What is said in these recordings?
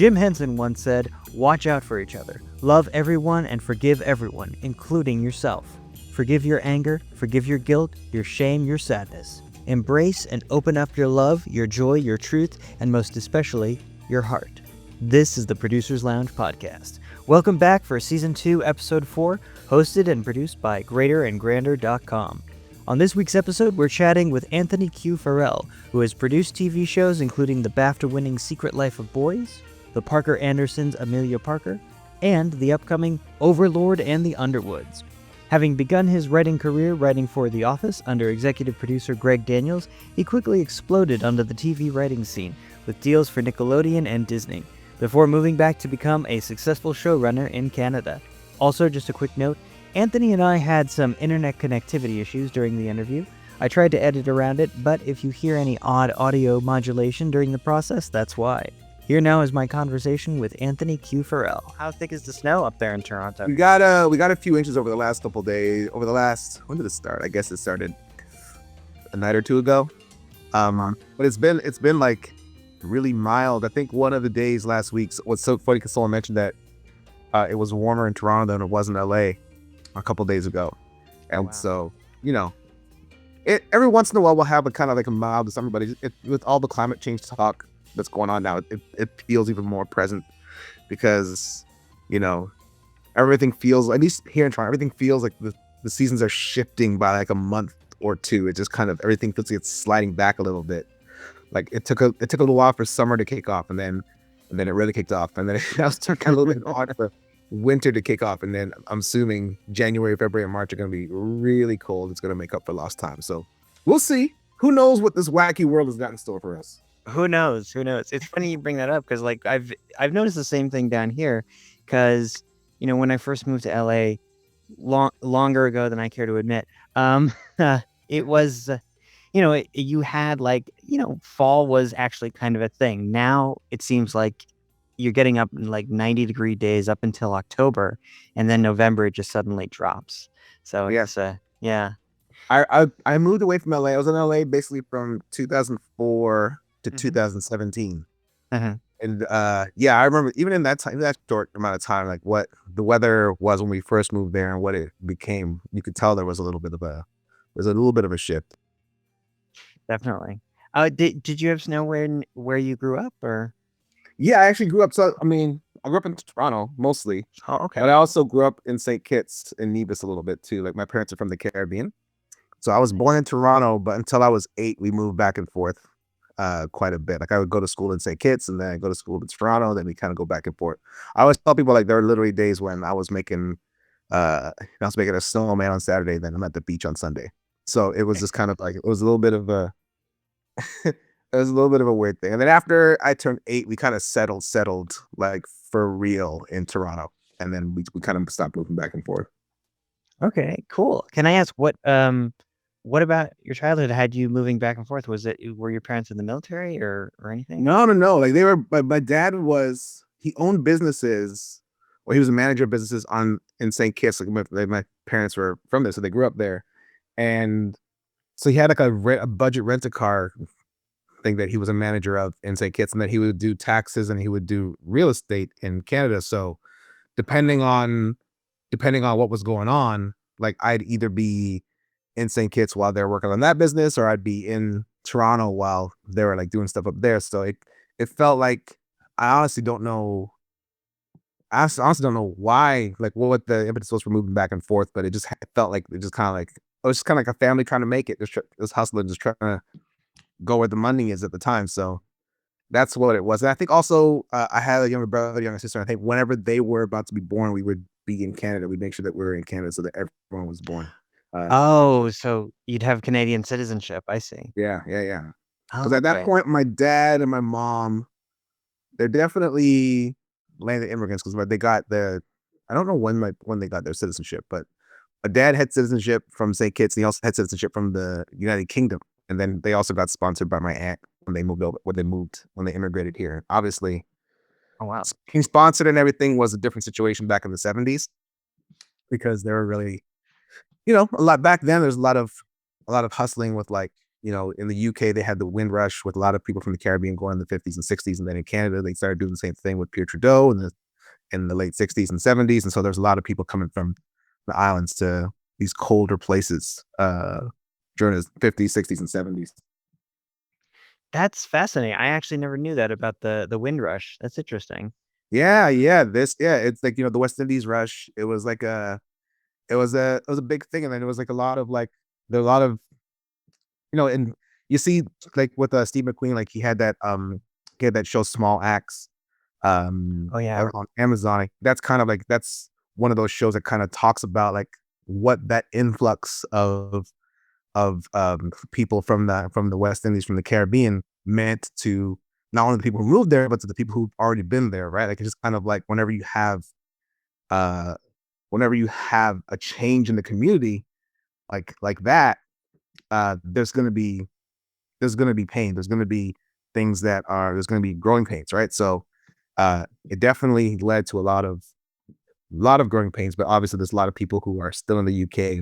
Jim Henson once said, "Watch out for each other. Love everyone and forgive everyone, including yourself. Forgive your anger, forgive your guilt, your shame, your sadness. Embrace and open up your love, your joy, your truth, and most especially, your heart." This is the Producers Lounge podcast. Welcome back for Season 2, Episode 4, hosted and produced by GreaterAndGrander.com. On this week's episode, we're chatting with Anthony Q Farrell, who has produced TV shows including the BAFTA-winning Secret Life of Boys, the Parker Andersons' Amelia Parker, and the upcoming Overlord and the Underwoods. Having begun his writing career writing for The Office under executive producer Greg Daniels, he quickly exploded onto the TV writing scene with deals for Nickelodeon and Disney, before moving back to become a successful showrunner in Canada. Also, just a quick note, Anthony and I had some internet connectivity issues during the interview. I tried to edit around it, but if you hear any odd audio modulation during the process, that's why. Here now is my conversation with Anthony Q Farrell. How thick is the snow up there in Toronto? We got a few inches over the last couple days. When did it start? I guess it started a night or two ago. But it's been like really mild. I think one of the days last week was so funny because someone mentioned that it was warmer in Toronto than it was in LA a couple days ago. And wow. So, every once in a while we'll have a kind of like a mild summer, but with all the climate change talk that's going on now, it feels even more present because, everything feels, at least here in Toronto, everything feels like the seasons are shifting by like a month or two. It just kind of, everything feels like it's sliding back a little bit. Like it took a little while for summer to kick off, and then it really kicked off, and then it now started kind of a little bit on for winter to kick off, and then I'm assuming January, February, and March are going to be really cold. It's going to make up for lost time. So we'll see. Who knows what this wacky world has got in store for us? Who knows? It's funny you bring that up because like I've noticed the same thing down here because when I first moved to LA longer ago than I care to admit, it was you had fall was actually kind of a thing. Now it seems like you're getting up in like 90-degree days up until October, and then November it just suddenly drops. So yes, yeah. I moved away from LA. I was in LA basically from 2004 to 2017. Uh-huh. And I remember even in that time, that short amount of time, like what the weather was when we first moved there and what it became, you could tell there was a little bit of a shift. Definitely. Did you have snow where you grew up, or? Yeah, I actually grew up. So I grew up in Toronto mostly. Oh, okay. But I also grew up in St. Kitts and Nevis a little bit too. Like my parents are from the Caribbean, so I was born in Toronto, but until I was 8, we moved back and forth quite a bit. Like I would go to school in St. Kitts, and then I go to school in Toronto. Then we kind of go back and forth. I always tell people like there were literally days when I was making a snowman on Saturday, then I'm at the beach on Sunday. So it was just kind of like it was a little bit of a it was a little bit of a weird thing. And then after I turned 8, we kind of settled like for real in Toronto. And then we kind of stopped moving back and forth. Okay, cool. Can I ask what about your childhood had you moving back and forth? Were your parents in the military or anything? No. Like they were, my dad he owned businesses, or he was a manager of businesses in St. Kitts. Like my parents were from there, so they grew up there. And so he had like a budget rent-a-car thing that he was a manager of in St. Kitts, and that he would do taxes and he would do real estate in Canada. So depending on what was going on, like I'd either be in St. Kitts while they're working on that business, or I'd be in Toronto while they were like doing stuff up there. So it felt like I honestly don't know why, like what the impetus was for moving back and forth, but it felt like it was just kind of like a family trying to make it, just hustling, just trying to go where the money is at the time. So that's what it was. And I think also I had a younger brother, a younger sister. And I think whenever they were about to be born, we would be in Canada. We'd make sure that we were in Canada so that everyone was born. So you'd have Canadian citizenship. I see. Yeah. Oh, Because at that point, my dad and my mom, they're definitely landed immigrants because they got I don't know when they got their citizenship, but my dad had citizenship from St. Kitts, and he also had citizenship from the United Kingdom. And then they also got sponsored by my aunt when they immigrated here. Obviously, oh wow, being sponsored and everything was a different situation back in the 70s because they were really, a lot back then. There's a lot of hustling with like in the UK, they had the Windrush with a lot of people from the Caribbean going in the 50s and 60s. And then in Canada, they started doing the same thing with Pierre Trudeau in the late 60s and 70s. And so there's a lot of people coming from the islands to these colder places during the 50s, 60s, and 70s. That's fascinating. I actually never knew that about the Windrush. That's interesting. Yeah, yeah. It's like, the West Indies rush. It was a big thing. And then it was like a lot of like, there are a lot of, and you see like with Steve McQueen, like he had that show Small Acts Oh yeah. on Amazon. That's kind of like, that's one of those shows that kind of talks about like what that influx of people from the West Indies, from the Caribbean, meant to not only the people who moved there, but to the people who've already been there, right? Like it's just kind of like uh whenever you have a change in the community like that, there's gonna be pain. There's gonna be growing pains, right? So it definitely led to a lot of growing pains, but obviously there's a lot of people who are still in the UK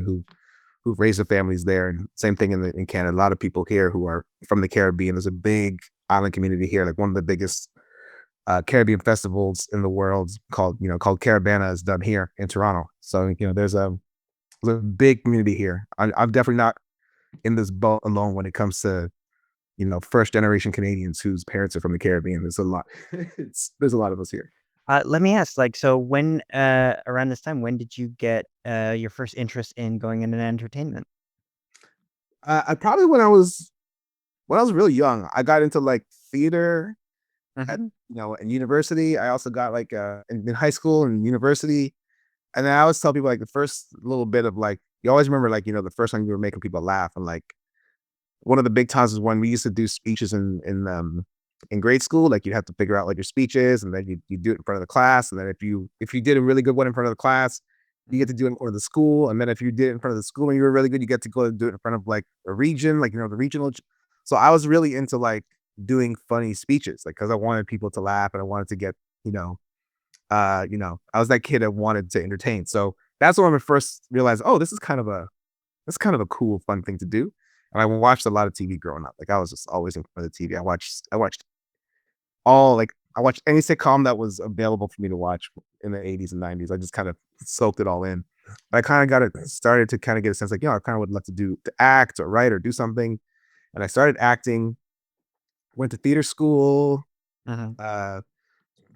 who've raised their families there, and same thing in Canada. A lot of people here who are from the Caribbean. There's a big island community here, like one of the biggest Caribbean festivals in the world called Carabana is done here in Toronto. So there's a big community here. I'm definitely not in this boat alone when it comes to first generation Canadians whose parents are from the Caribbean. There's a lot. There's a lot of us here. Let me ask, like, so when around this time, when did you get your first interest in going into entertainment? I probably when I was really young, I got into like theater at Mhm. in university. I also got like in high school and university. And then I always tell people like the first little bit of like, you always remember like, the first time you were making people laugh. And like one of the big times is when we used to do speeches in grade school. Like you'd have to figure out like your speeches, and then you do it in front of the class. And then if you did a really good one in front of the class, you get to do it in front of the school. And then if you did it in front of the school and you were really good, you get to go and do it in front of like a region, like the regional. So I was really into like doing funny speeches, like because I wanted people to laugh and I wanted to get, I was that kid that wanted to entertain. So that's when I first realized, oh, this is kind of a cool, fun thing to do. And I watched a lot of TV growing up. Like I was just always in front of the TV. I watched any sitcom that was available for me to watch in the 80s and 90s. I just kind of soaked it all in. I kind of started to kind of get a sense like, I kind of would love to act or write or do something. And I started acting, went to theater school, Uh-huh. uh,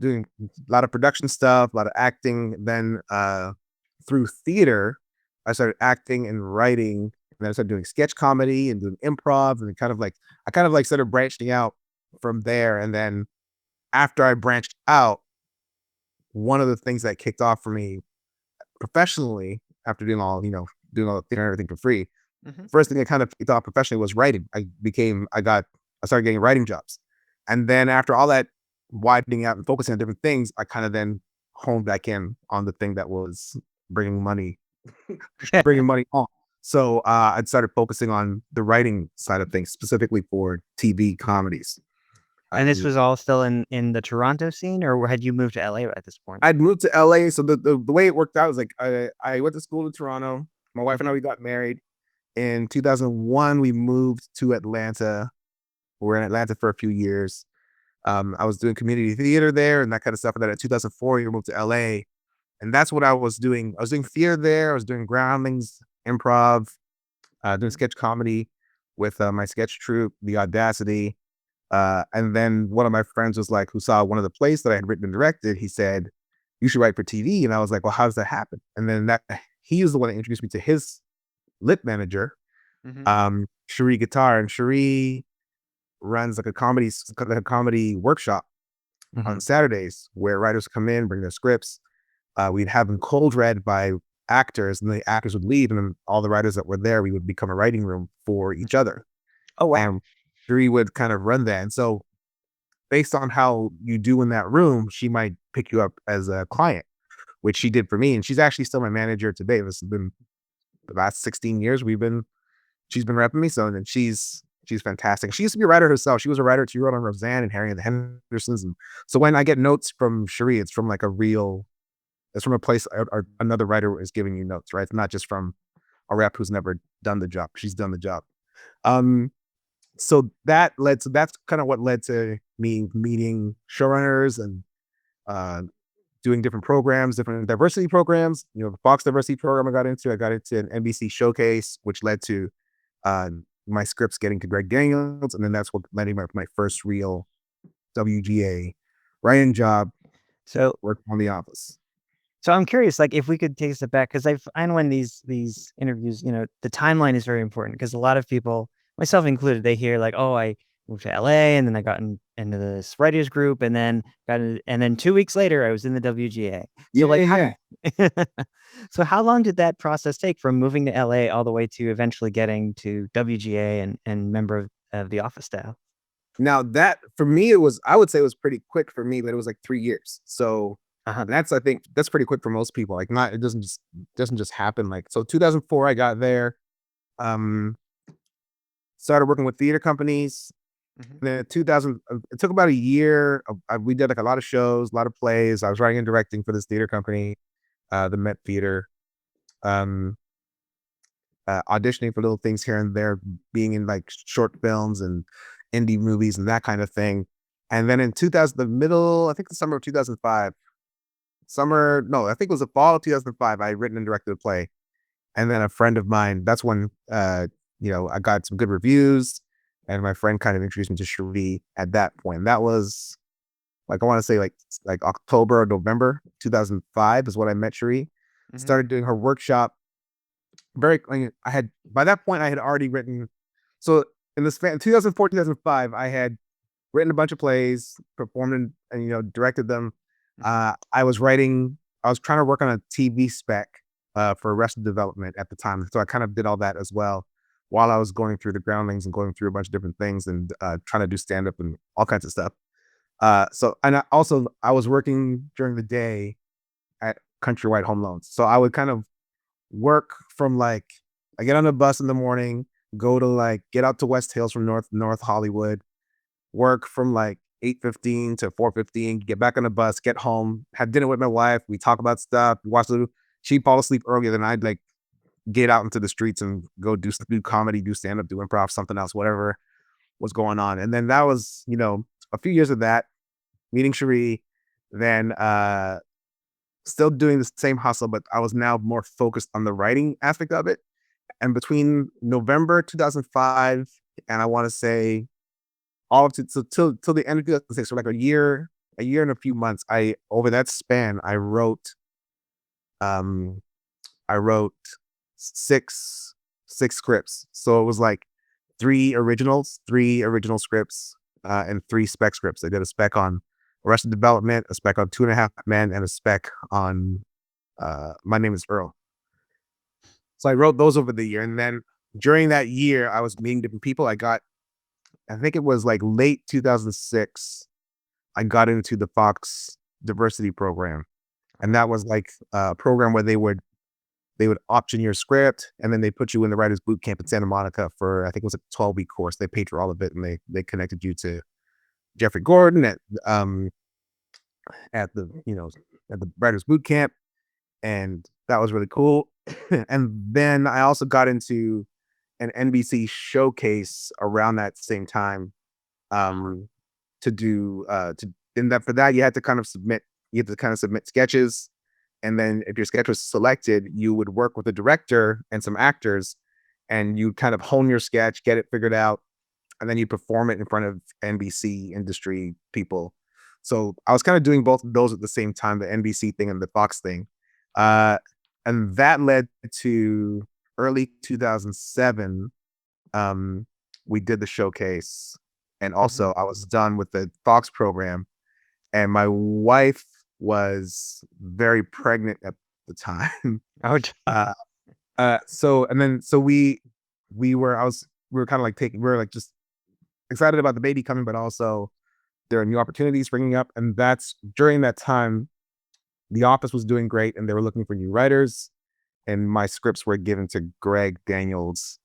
doing a lot of production stuff, a lot of acting. Then through theater, I started acting and writing. And then I started doing sketch comedy and doing improv, and I kind of like started branching out from there. And then after I branched out, one of the things that kicked off for me professionally, after doing all the theater and everything for free, Mhm. first thing that kind of kicked off professionally was writing. I started getting writing jobs. And then after all that widening out and focusing on different things, I kind of then honed back in on the thing that was bringing money, bringing money on. So I started focusing on the writing side of things, specifically for TV comedies. And this Um, was all still in the Toronto scene, or had you moved to LA at this point? I'd moved to LA. So the way it worked out was like I went to school in Toronto. My wife and I, Mhm. we got married. In 2001, we moved to Atlanta. We were in Atlanta for a few years. I was doing community theater there and that kind of stuff. And then in 2004, we moved to LA. And that's what I was doing. I was doing theater there. I was doing groundlings, improv, doing sketch comedy with my sketch troupe, The Audacity. And then one of my friends was like, who saw one of the plays that I had written and directed, he said, "You should write for TV." And I was like, "Well, how does that happen?" And then he was the one that introduced me to his lit manager, Mhm. Cherie Guitar. And Cherie runs like a comedy workshop on Mhm. Saturdays where writers come in, bring their scripts. We'd have them cold read by actors, and the actors would leave, and then all the writers that were there, we would become a writing room for each other. Oh, wow. And Cherie would kind of run that. And so based on how you do in that room, she might pick you up as a client, which she did for me. And she's actually still my manager today. This has been the last 16 years she's been repping me. So then she's fantastic. She used to be a writer herself. She was a writer. She wrote on Roseanne and Harry and the Hendersons. And so when I get notes from Cherie, it's from a place or another writer is giving you notes, right? It's not just from a rep who's never done the job. She's done the job. Um, so that's kind of what led to me meeting showrunners and uh, doing different programs, different diversity programs. You know, the Fox diversity program I got into an NBC showcase, which led to uh, my scripts getting to Greg Daniels, and then that's what led me my first real WGA writing job, So working on The Office. So I'm curious, like if we could take a step back, because I know in these interviews, the timeline is very important because a lot of people, myself included, they hear like, oh, I moved to LA and then I got into this writers group and then and then 2 weeks later I was in the WGA. So Yeah, like how yeah. so how long did that process take from moving to LA all the way to eventually getting to WGA and member of the office staff? Now that for me, I would say it was pretty quick for me, but it was like 3 years. So Uh-huh. I think that's pretty quick for most people. Like not, it doesn't just happen. Like, so 2004, I got there, um, started working with theater companies. Mhm. Then 2000, it took about a year. We did like a lot of shows, a lot of plays. I was writing and directing for this theater company, the Met Theater, um, auditioning for little things here and there, being in like short films and indie movies and that kind of thing. And then in 2000, I think the summer of 2005, no, I think it was the fall of 2005, I had written and directed a play. And then a friend of mine, that's when, I got some good reviews, and my friend kind of introduced me to Cherie at that point. That was like, I want to say like October or November 2005 is when I met Cherie. Mhm. Started doing her workshop. I had, by that point, I had already written. So in this 2004, 2005, I had written a bunch of plays, performed and directed them. Mhm. I was trying to work on a TV spec for Arrested Development at the time. So I kind of did all that as well while I was going through the groundlings and going through a bunch of different things and trying to do stand up and all kinds of stuff. I was working during the day at Countrywide Home Loans. So I would kind of work from like, I get on the bus in the morning, go to like, get out to West Hills from North Hollywood, work from like 8:15 to 4:15, get back on the bus, get home, have dinner with my wife. We talk about stuff, she'd fall asleep earlier than I'd like get out into the streets and go do comedy, do stand up, do improv, something else, whatever was going on. And then that was, a few years of that, meeting Cherie, then still doing the same hustle, but I was now more focused on the writing aspect of it. And between November 2005 and I want to say all up to till the end of 2006, so like a year and a few months, I over that span, um I wrote six six scripts. So it was like three original scripts, and three spec scripts. I did a spec on Arrested Development, a spec on Two and a Half Men, and a spec on My Name is Earl. So I wrote those over the year. And then during that year, I was meeting different people. I think it was like late 2006, I got into the Fox diversity program. And that was like a program where they would option your script and then they put you in the writers boot camp in Santa Monica for, I think it was a 12-week course. They paid for all of it and they connected you to Jeffrey Gordon um at the, at the writers boot camp. And that was really cool. And then I also got into an NBC showcase around that same time, um, to do to in that for that you had to kind of submit sketches, and then if your sketch was selected, you would work with the director and some actors, and you kind of hone your sketch, get it figured out, and then you perform it in front of NBC industry people. So I was kind of doing both of those at the same time, the NBC thing and the Fox thing. Uh, and that led to early 2007. Um, we did the showcase, and Mhm. also I was done with the Fox program, and my wife was very pregnant at the time. Oh, uh, so we were kind of like we were like just excited about the baby coming, but also there are new opportunities springing up. And that's during that time, The Office was doing great and they were looking for new writers. And my scripts were given to Greg Daniels,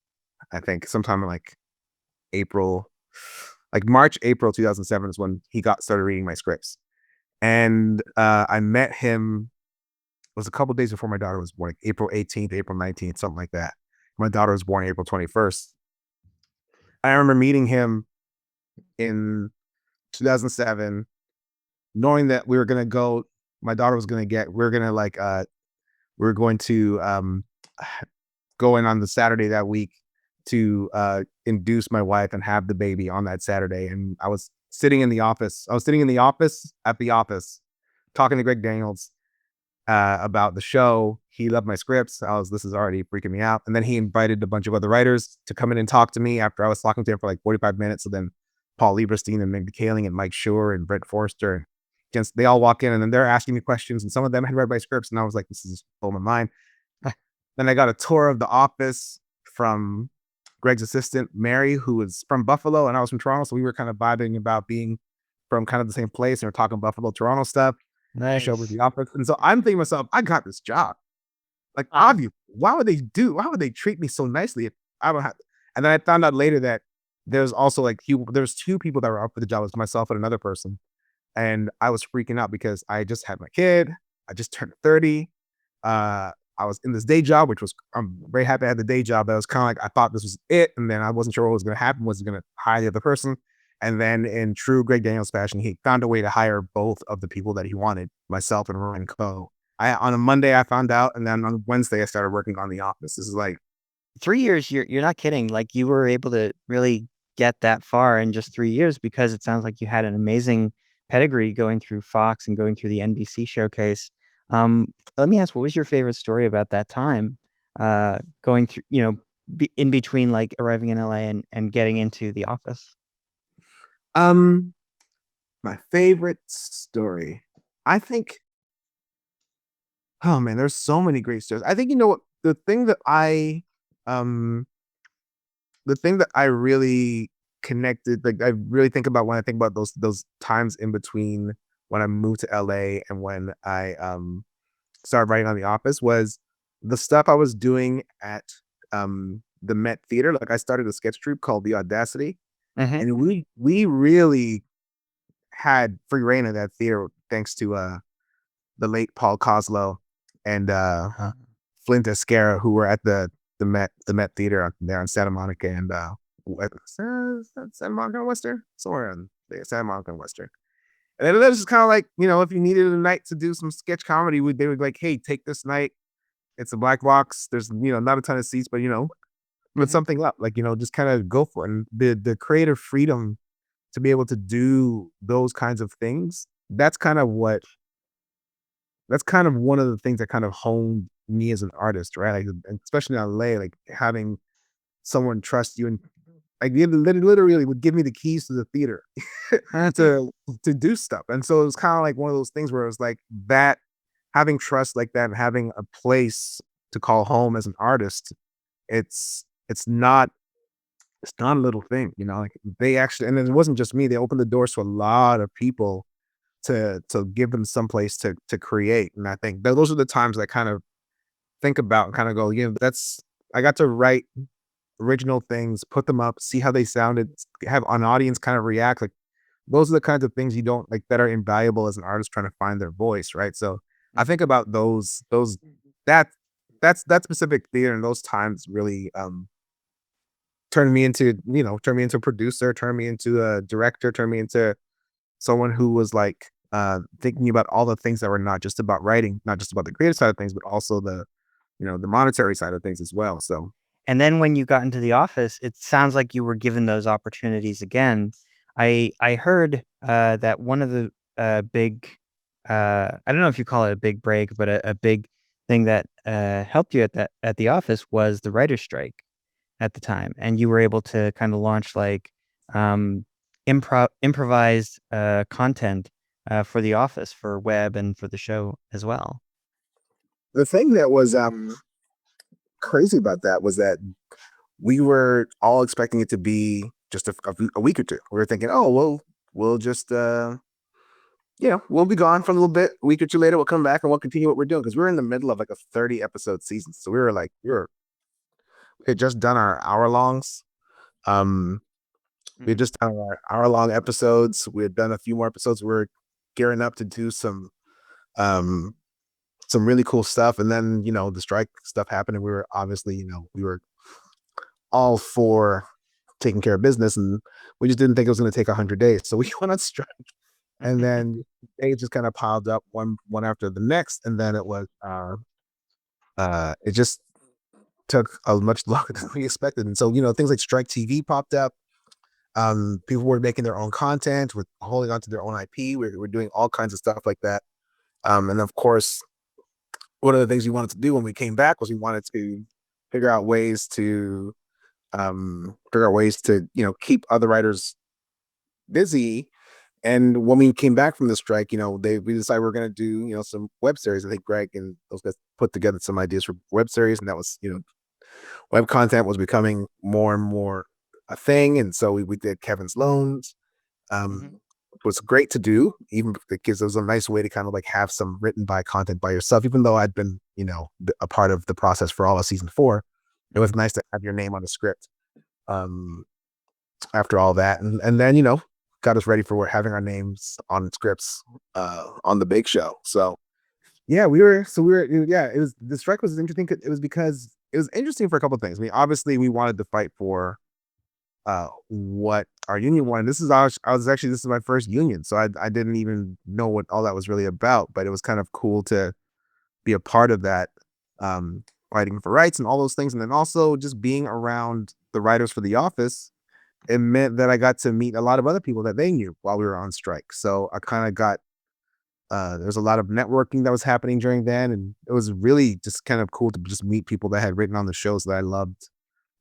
I think sometime in like April, like March, April 2007 is when he started reading my scripts. And I met him, it was a couple days before my daughter was born, like April 18th, April 19th, something like that. My daughter was born April 21st. I remember meeting him in 2007, knowing that we were gonna go. My daughter was gonna get. We are gonna like. We are going to go in on the Saturday that week to induce my wife and have the baby on that Saturday. And I was sitting in the office. I was sitting in the office at the office, talking to Greg Daniels about the show. He loved my scripts. This is already freaking me out. And then he invited a bunch of other writers to come in and talk to me after I was talking to him for like 45 minutes. So then Paul Lieberstein and Mindy Kaling and Mike Schur and Brett Forster, they all walk in and then they're asking me questions. And some of them had read my scripts. And I was like, this is blowing my mind. Then I got a tour of the office from Greg's assistant, Mary, who was from Buffalo and I was from Toronto. So we were kind of vibing about being from kind of the same place and we're talking Buffalo, Toronto stuff. Show with the office. And so I'm thinking to myself, I got this job. Like, obviously, why would they treat me so nicely if I don't have? And then I found out later that there's also like there's two people that were up for the job. It was myself and another person. And I was freaking out because I just had my kid. I just turned 30. I was in this day job, I'm very happy I had the day job. But I was kind of like, I thought this was it. And then I wasn't sure what was going to happen. Was he going to hire the other person? And then in true Greg Daniels fashion, he found a way to hire both of the people that he wanted, myself and Ryan Coe. On a Monday, I found out. And then on Wednesday, I started working on The Office. This is like 3 years. You're not kidding. Like you were able to really get that far in just 3 years because it sounds like you had an amazing pedigree going through Fox and going through the NBC showcase. Let me ask, what was your favorite story about that time? Going through, in between like arriving in LA and getting into The Office. my favorite story. I think, oh man, there's so many great stories. I think, what, um, the thing that I really connected, like I really think about when I think about those times in between when I moved to LA and when I started writing on The Office was the stuff I was doing at the Met Theater. Like I started a sketch troupe called The Audacity, Mm-hmm. and we really had free reign of that theater thanks to the late Paul Koslow and Flint Escara, who were at the Met Theater out there in Santa Monica and Santa Monica and Western, somewhere in there, Santa Monica and Western. And then it was just kind of like, if you needed a night to do some sketch comedy, they would like, hey, take this night. It's a black box. There's not a ton of seats, but with something up, like just kind of go for it. And the creative freedom to be able to do those kinds of things. That's kind of one of the things that kind of honed me as an artist, right? Like, especially in LA, like having someone trust you and like they literally would give me the keys to the theater to do stuff. And so it was kind of like one of those things where it was like that having trust like that and having a place to call home as an artist, it's not a little thing, like they actually, and it wasn't just me, they opened the doors to a lot of people to give them some place to create. And I think those are the times I kind of think about and kind of go, I got to write original things, put them up, see how they sounded, have an audience kind of react. Like those are the kinds of things you don't like that are invaluable as an artist trying to find their voice, right? So I think about that that specific theater and those times really turned me into a producer, turned me into a director, turned me into someone who was like thinking about all the things that were not just about writing, not just about the creative side of things, but also the monetary side of things as well. So And then when you got into The Office, it sounds like you were given those opportunities again. I heard that one of the big I don't know if you call it a big break, but a big thing that helped you at The Office was the writer's strike at the time, and you were able to kind of launch like um, improvised content for The Office for web and for the show as well. the thing that was crazy about that was that we were all expecting it to be just a week or two. We were thinking, oh, well, we'll just, we'll be gone for a little bit. A week or two later, we'll come back and we'll continue what we're doing. Cause we were in the middle of like a 30 episode season. So we had just done our hour longs. We had just done our hour long episodes. We had done a few more episodes. We were gearing up to do some really cool stuff. And then, the strike stuff happened and we were obviously, we were all for taking care of business, and we just didn't think it was going to take 100 days. So we went on strike, and then they just kind of piled up one after the next, and then it just took a much longer than we expected. And so, things like Strike TV popped up. People were making their own content, we're holding on to their own IP. We're doing all kinds of stuff like that. And of course, one of the things we wanted to do when we came back was we wanted to figure out ways to keep other writers busy. And when we came back from the strike, we decided we are going to do, some web series. I think Greg and those guys put together some ideas for web series, and that was, web content was becoming more and more a thing. And so we did Kevin's Loans. It was great to do, even because it was a nice way to kind of like have some written by content by yourself, even though I'd been, a part of the process for all of season 4. It was nice to have your name on the script. After all that, and then, got us ready for having our names on scripts on the big show. So yeah, it was, the strike was interesting. It was because it was interesting for a couple of things. I mean, obviously we wanted to fight for what our union wanted. This is my first union, so I didn't even know what all that was really about, but it was kind of cool to be a part of that, fighting for rights and all those things. And then also just being around the writers for The Office, it meant that I got to meet a lot of other people that they knew while we were on strike. So I kind of got, there was a lot of networking that was happening during then. And it was really just kind of cool to just meet people that had written on the shows that I loved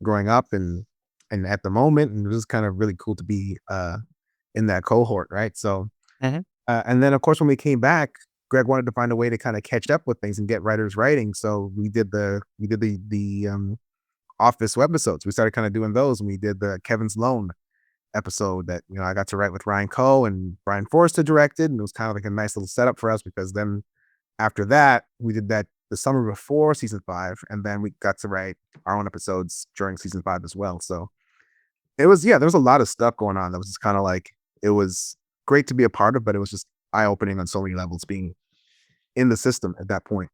growing up and at the moment. And it was kind of really cool to be in that cohort. Right. So, and then of course, when we came back, Greg wanted to find a way to kind of catch up with things and get writers writing. So we did the Office webisodes. We started kind of doing those, and we did the Kevin's Loan episode that, I got to write with Ryan Coe, and Brian Forster directed. And it was kind of like a nice little setup for us, because then after that, we did that the summer before season 5. And then we got to write our own episodes during season 5 as well. So it was, there was a lot of stuff going on that was just kind of like, it was great to be a part of, but it was just eye-opening on so many levels being in the system at that point.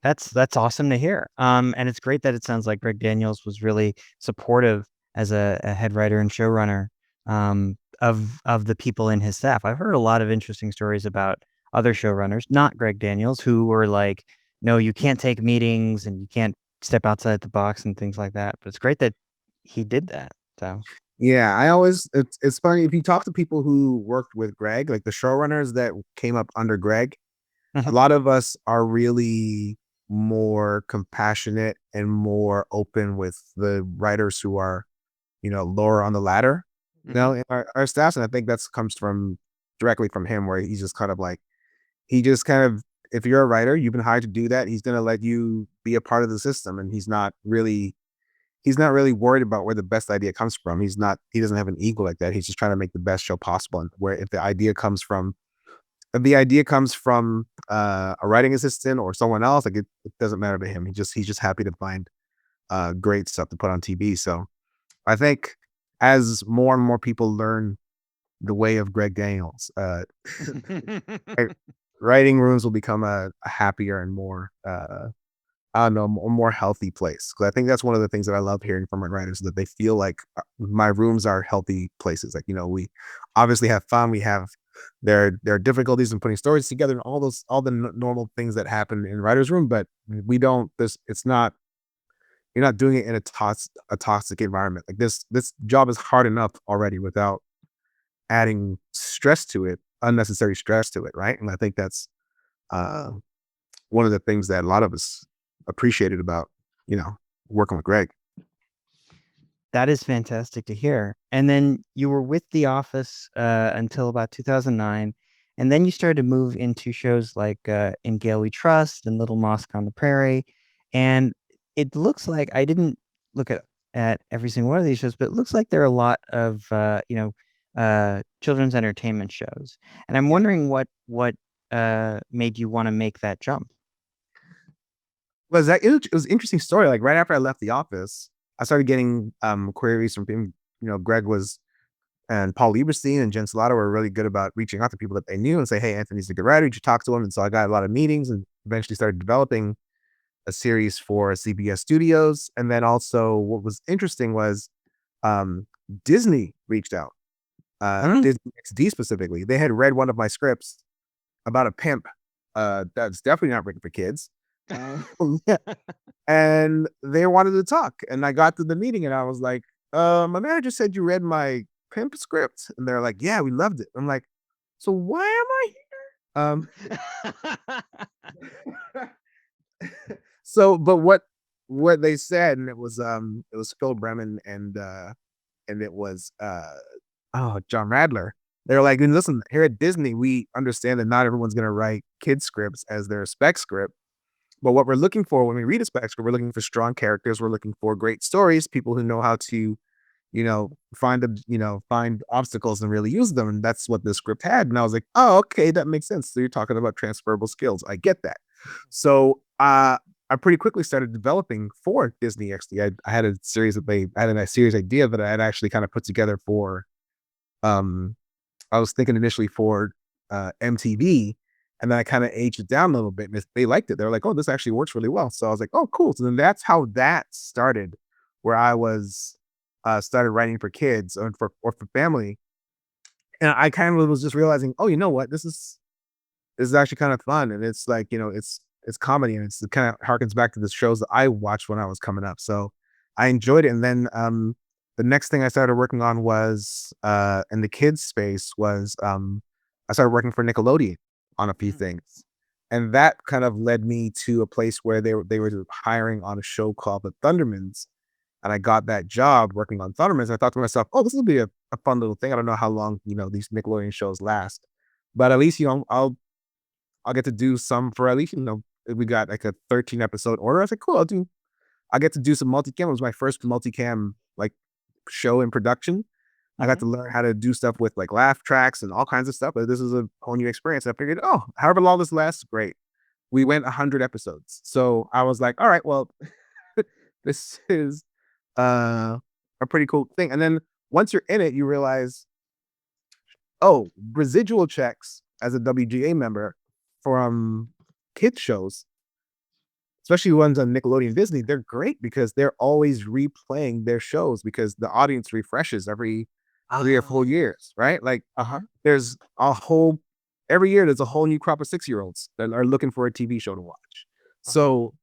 That's awesome to hear. And it's great that it sounds like Greg Daniels was really supportive as a head writer and showrunner, of the people in his staff. I've heard a lot of interesting stories about other showrunners, not Greg Daniels, who were like, no, you can't take meetings and you can't step outside the box and things like that. But it's great that he did that. So Yeah, it's funny if you talk to people who worked with Greg, like the showrunners that came up under Greg, a lot of us are really more compassionate and more open with the writers who are, lower on the ladder, in our staffs. And I think that's comes from directly from him, where he's just kind of like, if you're a writer, you've been hired to do that, he's going to let you be a part of the system. And he's not really worried about where the best idea comes from. He doesn't have an ego like that. He's just trying to make the best show possible. And where if the idea comes from a writing assistant or someone else, like it doesn't matter to him. He's just happy to find great stuff to put on TV. So I think as more and more people learn the way of Greg Daniels, writing rooms will become a happier and more I don't know, a more healthy place. Because I think that's one of the things that I love hearing from my writers, that they feel like my rooms are healthy places. Like, we obviously have fun. We have there are difficulties in putting stories together and all the normal things that happen in writer's room, but we don't. It's not. You're not doing it in a toxic environment. Like this job is hard enough already without adding stress to it, unnecessary stress to it, right? And I think that's one of the things that a lot of us appreciated about, working with Greg. that is fantastic to hear. And then you were with The Office until about 2009. And then you started to move into shows like In Gale We Trust and Little Mosque on the Prairie. And it looks like, I didn't look at every single one of these shows, but it looks like there are a lot of children's entertainment shows. And I'm wondering what made you want to make that jump. It was an interesting story. Like right after I left The Office, I started getting queries from people. Greg and Paul Lieberstein and Jen Salata were really good about reaching out to people that they knew and say, hey, Anthony's a good writer. You should talk to him. And so I got a lot of meetings and eventually started developing a series for CBS Studios. And then also what was interesting was um, Disney reached out. Disney XD specifically. They had read one of my scripts about a pimp that's definitely not written for kids. And they wanted to talk. And I got to the meeting and I was like, my manager said you read my pimp script. And they're like, yeah, we loved it. I'm like, so why am I here? So, but what they said, and it was Phil Bremen and it was John Radler. They're like, listen, here at Disney, we understand that not everyone's gonna write kid scripts as their spec script. But what we're looking for when we read a spec script, we're looking for strong characters, we're looking for great stories, people who know how to, find obstacles and really use them. And that's what this script had. And I was like, oh, okay, that makes sense. So you're talking about transferable skills. I get that. So I pretty quickly started developing for Disney XD. I had a series idea that I had actually kind of put together for I was thinking initially for MTV, and then I kind of aged it down a little bit. And they liked it. They were like, "Oh, this actually works really well." So I was like, "Oh, cool." So then that's how that started, where I was started writing for kids or for family, and I kind of was just realizing, "Oh, you know what? This is actually kind of fun, and it's like it's comedy, and it kind of harkens back to the shows that I watched when I was coming up." So I enjoyed it, and then the next thing I started working on was in the kids space was I started working for Nickelodeon on a few things. And that kind of led me to a place where they were hiring on a show called The Thundermans. And I got that job working on Thundermans. I thought to myself, oh, this will be a fun little thing. I don't know how long, these Nickelodeon shows last. But at least, I'll get to do some for at least, we got like a 13 episode order. I was like, cool, I get to do some multicam. It was my first multicam like show in production. I got to learn how to do stuff with like laugh tracks and all kinds of stuff. But this is a whole new experience. I figured, oh, however long this lasts, great. We went 100 episodes. So I was like, all right, well, this is a pretty cool thing. And then once you're in it, you realize, oh, residual checks as a WGA member from kids shows, especially ones on Nickelodeon and Disney, they're great because they're always replaying their shows because the audience refreshes every 3 or 4 years, right? Like there's every year there's a whole new crop of 6-year-olds that are looking for a TV show to watch. So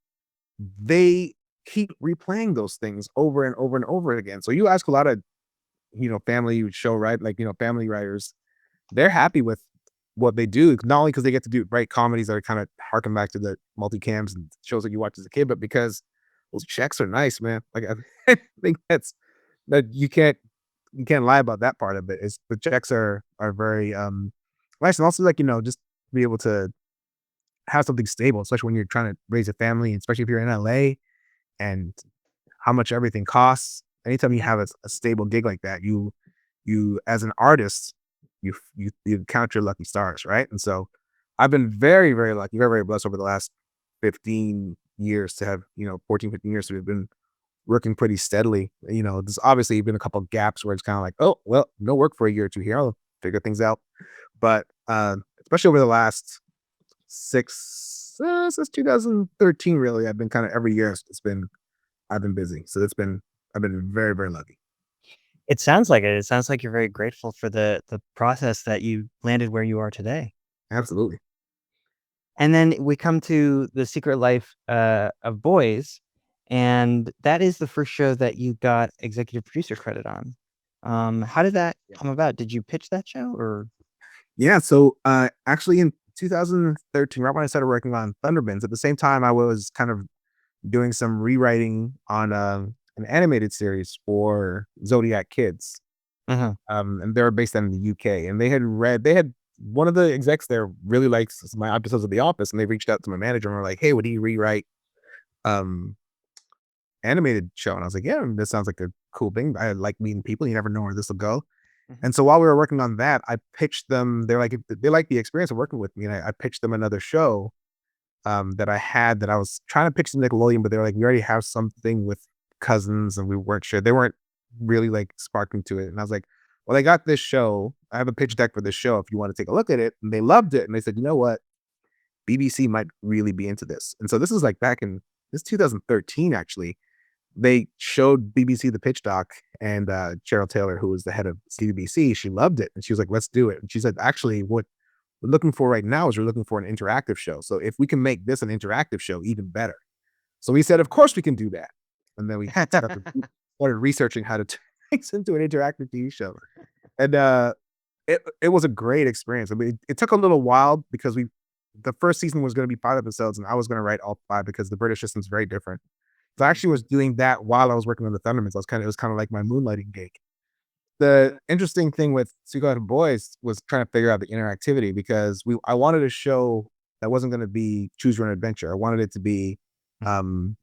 they keep replaying those things over and over and over again. So you ask a lot of, family show, right? Like, family writers, they're happy with what they do, not only because they get to do write comedies that are kind of harken back to the multicams and shows that you watch as a kid, but because those checks are nice, man. Like I think that you can't lie about that part of it. Is the checks are very nice, and also like just be able to have something stable, especially when you're trying to raise a family, especially if you're in LA and how much everything costs. Anytime you have a stable gig like that, you as an artist, you count your lucky stars, right? And so I've been very, very lucky, very, very blessed over the last 15 years to have, 14, 15 years. So we've been working pretty steadily. There's obviously been a couple of gaps where it's kind of like, oh, well, no work for a year or two here. I'll figure things out. But especially over the last since 2013, really, I've been kind of every year I've been busy. So I've been very, very lucky. It sounds like it. It sounds like you're very grateful for the process that you landed where you are today. Absolutely. And then we come to The Secret Life of Boys, and that is the first show that you got executive producer credit on. How did that come about? Did you pitch that show or? Yeah. So actually in 2013, right when I started working on Thundermans, at the same time I was kind of doing some rewriting on an animated series for Zodiac Kids. And they were based in the UK, and they had one of the execs there really likes my episodes of The Office, and they reached out to my manager and were like, "Hey, would you rewrite animated show?" And I was like, "Yeah, this sounds like a cool thing. I like meeting people. You never know where this will go." And so while we were working on that, I pitched them. They're like, they like the experience of working with me, and I pitched them another show that I had that I was trying to pitch to Nickelodeon, but they were like, "We already have something with Cousins," and we weren't sure. They weren't really like sparking to it, and I was like, well, I got this show. I have a pitch deck for this show if you want to take a look at it. And they loved it. And they said, you know what? BBC might really be into this. And so this is like this 2013, actually. they showed BBC the pitch doc, and Cheryl Taylor, who was the head of CBC, she loved it, and she was like, "Let's do it." And she said, "Actually, what we're looking for right now is we're looking for an interactive show. So if we can make this an interactive show, even better." So we said, "Of course we can do that." And then we started researching how to turn things into an interactive TV show, and it was a great experience. I mean, it took a little while because the first season was going to be 5 episodes, and I was going to write all 5 because the British system's very different. So I actually was doing that while I was working on the Thundermans. It was kind of like my moonlighting gig. The interesting thing with Sweet and Boys was trying to figure out the interactivity because I wanted a show that wasn't going to be choose your own adventure. I wanted it to be something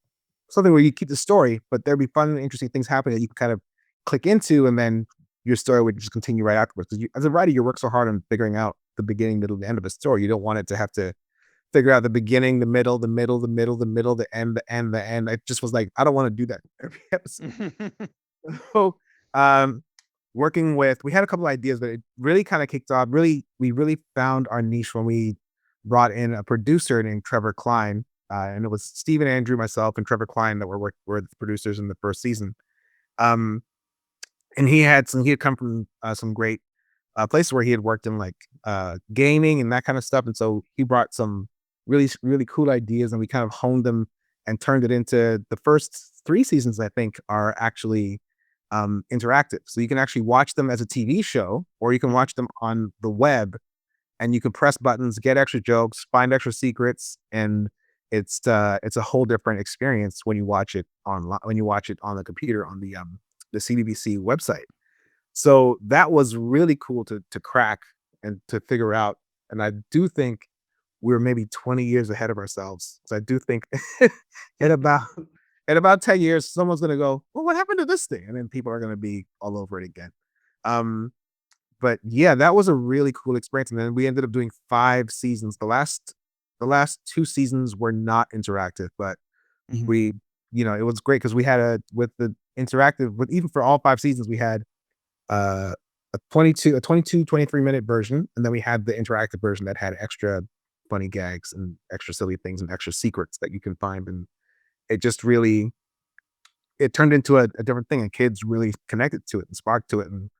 where you keep the story, but there'd be fun and interesting things happening that you can kind of click into, and then your story would just continue right afterwards. Because as a writer, you work so hard on figuring out the beginning, middle, the end of a story. You don't want it to have to figure out the beginning, the middle, the middle, the middle, the middle, the end, the end, the end. I just was like, I don't want to do that every episode. So, we had a couple of ideas, but it really kind of kicked off. We really found our niche when we brought in a producer named Trevor Klein. And it was Steve and Andrew, myself, and Trevor Klein that were the producers in the first season. And he had come from some great places where he had worked in like gaming and that kind of stuff. And so he brought some really, really cool ideas, and we kind of honed them and turned it into the first 3 seasons, I think, are actually interactive. So you can actually watch them as a TV show, or you can watch them on the web, and you can press buttons, get extra jokes, find extra secrets, and it's a whole different experience when you watch it online, when you watch it on the computer on the CBBC website. So that was really cool to crack and to figure out. And I do think we're maybe 20 years ahead of ourselves. So I do think in about 10 years, someone's gonna go, "Well, what happened to this thing?" And then people are gonna be all over it again. But yeah, that was a really cool experience. And then we ended up doing 5 seasons. The last 2 seasons were not interactive, but Mhm. we, it was great because we had with the interactive, but even for all 5 seasons, we had uh, a 23-minute version, and then we had the interactive version that had extra funny gags and extra silly things and extra secrets that you can find. And it just really, it turned into a different thing, and kids really connected to it and sparked to it. And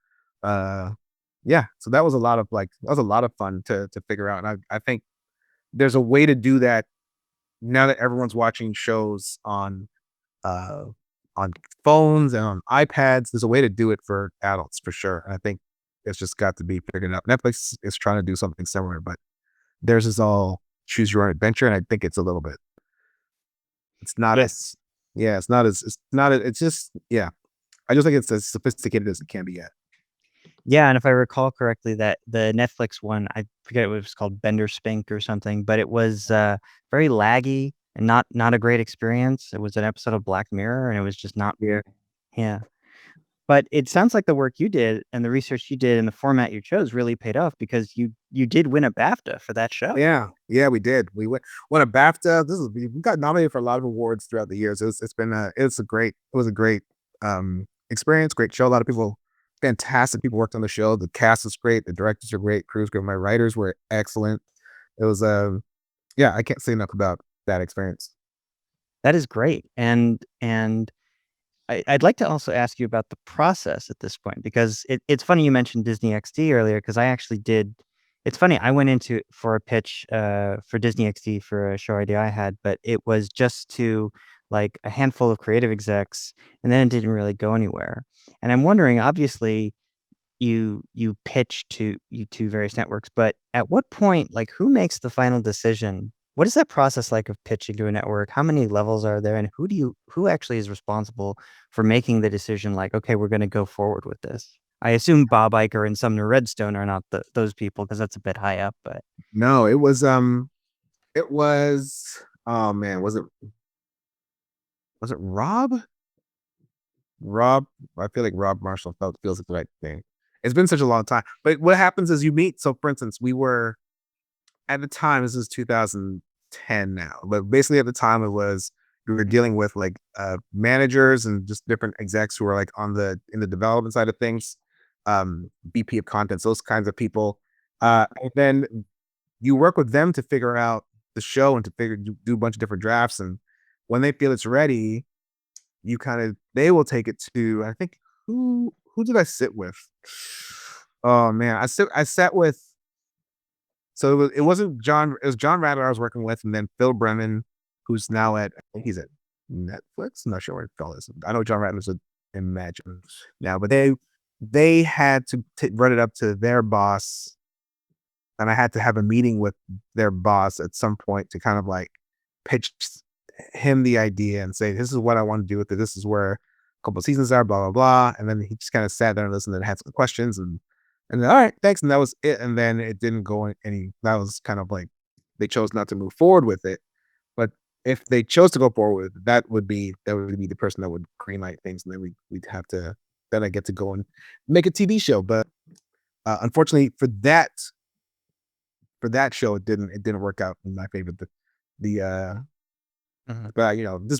yeah, so that was a lot of fun to figure out. And I think there's a way to do that now that everyone's watching shows uh, on phones and on iPads. There's a way to do it for adults for sure. And I think it's just got to be figured out. Netflix is trying to do something similar, but theirs is all choose your own adventure. And I think it's a little bit, it's not Yes. as, yeah, it's just, yeah. I just think it's as sophisticated as it can be yet. Yeah, and if I recall correctly, that the Netflix one, I forget what it was called, Bender Spink or something, but it was very laggy and not a great experience. It was an episode of Black Mirror, and it was just not. Yeah. Yeah. But it sounds like the work you did and the research you did and the format you chose really paid off because you did win a BAFTA for that show. Yeah, yeah, we did. We won a BAFTA. We got nominated for a lot of awards throughout the years. It was a great experience, great show. A lot of people, fantastic people worked on the show. The cast is great, the directors are great, crews great. My writers were excellent. It was yeah, I can't say enough about that experience. That is great. And I'd like to also ask you about the process at this point because it's funny you mentioned Disney XD earlier because I actually did. It's funny, I went into for a pitch for Disney XD for a show idea I had, but it was just to like a handful of creative execs, and then it didn't really go anywhere. And I'm wondering, obviously, you pitch to various networks, but at what point, like, who makes the final decision? What is that process like of pitching to a network? How many levels are there, and who actually is responsible for making the decision, like, "Okay, we're gonna go forward with this"? I assume Bob Iger and Sumner Redstone are not those people because that's a bit high up, but No, it was, oh man, was it Rob? I feel like Rob Marshall feels like the right thing. It's been such a long time. But what happens is you meet. So, for instance, we were at the time. This is 2010 now, but basically at the time it was we were dealing with like managers and just different execs who were like in the development side of things, VP of content, those kinds of people. And then you work with them to figure out the show and to do a bunch of different drafts. And when they feel it's ready, they will take it to, I think, who did I sit with? Oh man, I sat with, so it wasn't John, it was John Rather I was working with, and then Phil Brennan, who's now I think he's at Netflix. I'm not sure where Phil is. I know John Ratner's at Imagine now, but they had to run it up to their boss, and I had to have a meeting with their boss at some point to kind of like pitch him the idea and say, this is what I want to do with it. This is where a couple of seasons are, blah, blah, blah. And then he just kind of sat there and listened and had some questions and then, all right, thanks. And that was it. And then it didn't go that was kind of like, they chose not to move forward with it. But if they chose to go forward with it, that would be the person that would greenlight things. And then then I get to go and make a TV show. But unfortunately for that show, it didn't work out in my favor. But it's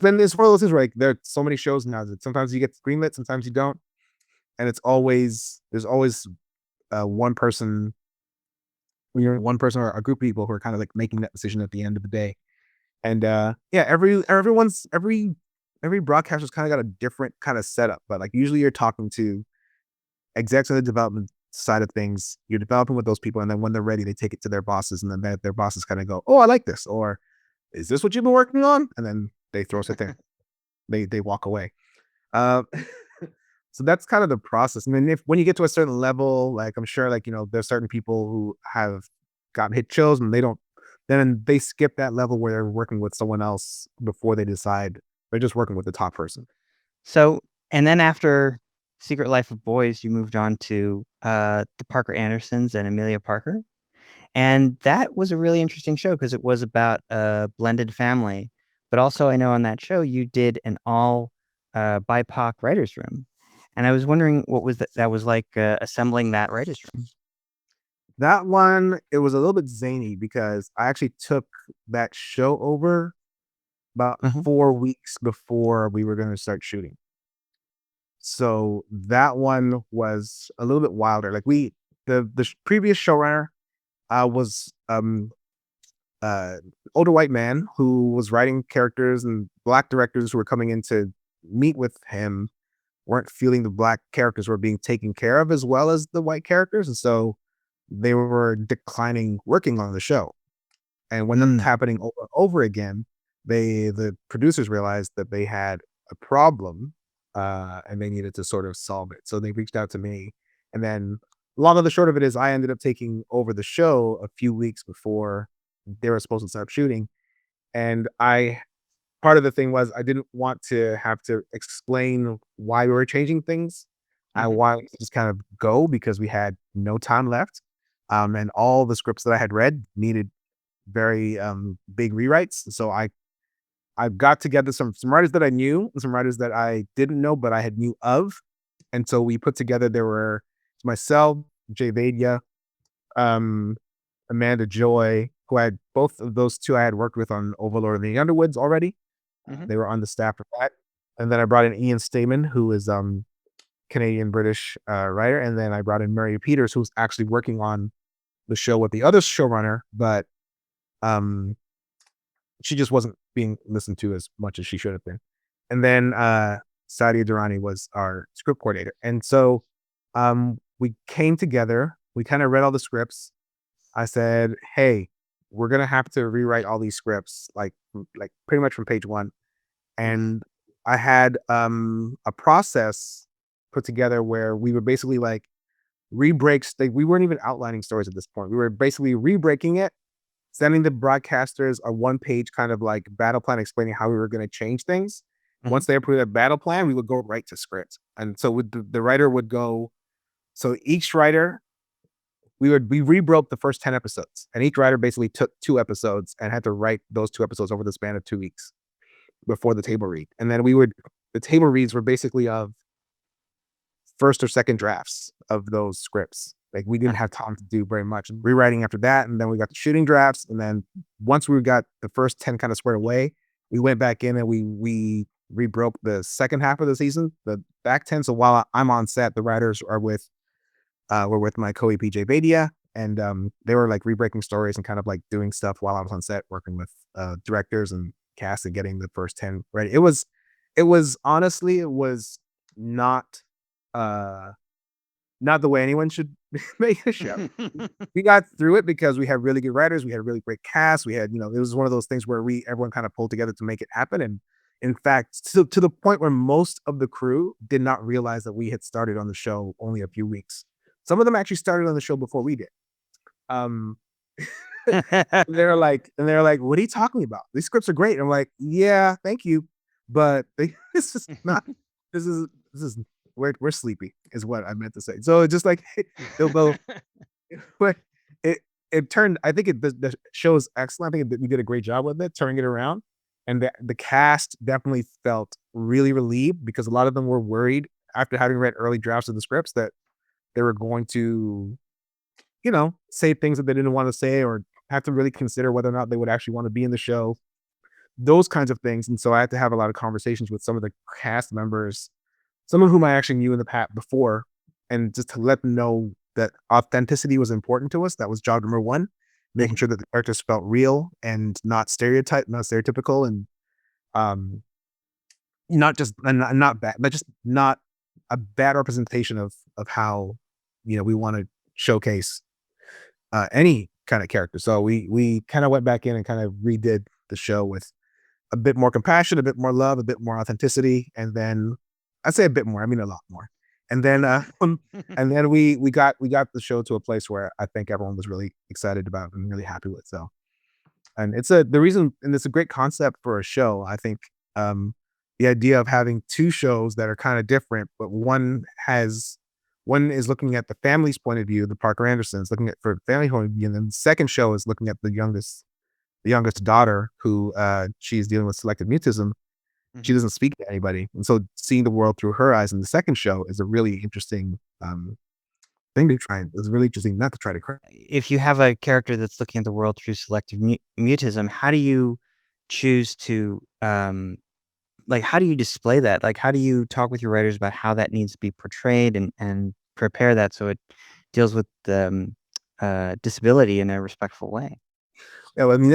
one of those things where like there are so many shows now that sometimes you get greenlit, sometimes you don't, and there's always one person or a group of people who are kind of like making that decision at the end of the day. And every broadcaster's kind of got a different kind of setup, but like usually you're talking to execs on the development side of things. You're developing with those people, and then when they're ready, they take it to their bosses, and then their bosses kind of go, "Oh, I like this," or "Is this what you've been working on?" And then they throw it there. They walk away. Uh, so that's kind of the process. I mean, when you get to a certain level, like I'm sure, like there's certain people who have gotten hit shows, and then they skip that level where they're working with someone else before they decide they're just working with the top person. So, and then after Secret Life of Boys, you moved on to the Parker Andersons and Amelia Parker. And that was a really interesting show because it was about a blended family. But also, I know on that show, you did an all BIPOC writer's room. And I was wondering what that was like assembling that writer's room. That one, it was a little bit zany because I actually took that show over about 4 weeks before we were going to start shooting. So that one was a little bit wilder. Like the previous showrunner was older white man who was writing characters, and black directors who were coming in to meet with him weren't feeling the black characters were being taken care of as well as the white characters. And so they were declining working on the show. And when that's happening over and over again, the producers realized that they had a problem, and they needed to sort of solve it. So they reached out to me, and then long of the short of it is I ended up taking over the show a few weeks before they were supposed to start shooting. And part of the thing was I didn't want to have to explain why we were changing things. I wanted to just kind of go because we had no time left. And all the scripts that I had read needed very big rewrites. So I got together some writers that I knew and some writers that I didn't know, but I had knew of. And so we put together, there were myself, Jay Vadia, Amanda Joy, who I had both of those two I had worked with on Overlord and the Underwoods already. They were on the staff for that. And then I brought in Ian Stamen, who is Canadian British writer. And then I brought in Mary Peters, who's actually working on the show with the other showrunner, but she just wasn't being listened to as much as she should have been. And then Sadia Durrani was our script coordinator. And so we came together, we kind of read all the scripts. I said, hey, we're going to have to rewrite all these scripts, like pretty much from page one. And I had a process put together where we were basically like re-breaks. We weren't even outlining stories at this point. We were basically re-breaking it, sending the broadcasters a one-page kind of like battle plan explaining how we were going to change things. Once they approved that battle plan, we would go right to script. And so the writer would go, so each writer, we rebroke the first 10 episodes, and each writer basically took 2 episodes and had to write those 2 episodes over the span of 2 weeks before the table read. And then the table reads were basically of first or second drafts of those scripts. Like we didn't have time to do very much rewriting after that. And then we got the shooting drafts. And then once we got the first 10 kind of squared away, we went back in and we rebroke the second half of the season, the back 10. So while I'm on set, the writers are were with my co-EP Jay Vadia, and they were like rebreaking stories and kind of like doing stuff while I was on set working with directors and cast and getting the first 10 ready. It was It was honestly, it was not uh not the way anyone should make a show. We got through it because we had really good writers, we had a really great cast, we had, it was one of those things where everyone kind of pulled together to make it happen. And in fact, to the point where most of the crew did not realize that we had started on the show only a few weeks. Some of them actually started on the show before we did. Um, they're like, "What are you talking about? These scripts are great." And I'm like, "Yeah, thank you, but this is not. This is we're sleepy," is what I meant to say. So it's just like they'll both, but it it turned. I think the show is excellent. I think we did a great job with it, turning it around, and the cast definitely felt really relieved because a lot of them were worried after having read early drafts of the scripts that they were going to say things that they didn't want to say or have to really consider whether or not they would actually want to be in the show, those kinds of things. And so I had to have a lot of conversations with some of the cast members, some of whom I actually knew in the past before, and just to let them know that authenticity was important to us. That was job number one, making Mhm. sure that the characters felt real and not stereotypical, and um, not just and not bad, but just not a bad representation of how we want to showcase any kind of character. So we kind of went back in and kind of redid the show with a bit more compassion, a bit more love, a bit more authenticity, and then I say a bit more, I mean a lot more. And then and then we got the show to a place where I think everyone was really excited about and really happy with. So and it's a great concept for a show. I think um the idea of having two shows that are kind of different, but one is looking at the family's point of view, the Parker Andersons looking at for the family point of view, and then the second show is looking at the youngest daughter who she's dealing with selective mutism. She Mhm. doesn't speak to anybody. And so seeing the world through her eyes in the second show is a really interesting thing to try. It's really interesting not to try to correct. If you have a character that's looking at the world through selective mutism, how do you choose to like how do you display that? Like how do you talk with your writers about how that needs to be portrayed and prepare that so it deals with disability in a respectful way? Yeah, well, I mean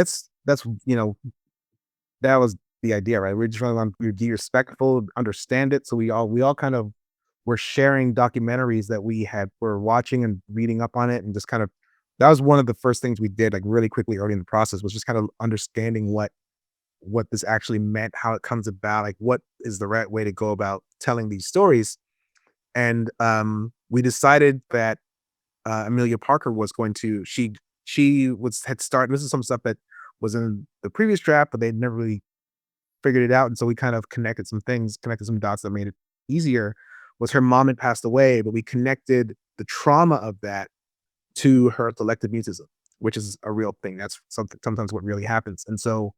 that was the idea, right? We're just trying to be respectful, understand it. So we all kind of were sharing documentaries that were watching and reading up on it, and just kind of that was one of the first things we did, like really quickly early in the process, was just kind of understanding what this actually meant, how it comes about, like what is the right way to go about telling these stories. And we decided that Amelia Parker was going to she was had started. This is some stuff that was in the previous draft, but they'd never really figured it out. And so we kind of connected some dots that made it easier. Was her mom had passed away, but we connected the trauma of that to her selective mutism, which is a real thing. That's something sometimes what really happens. And so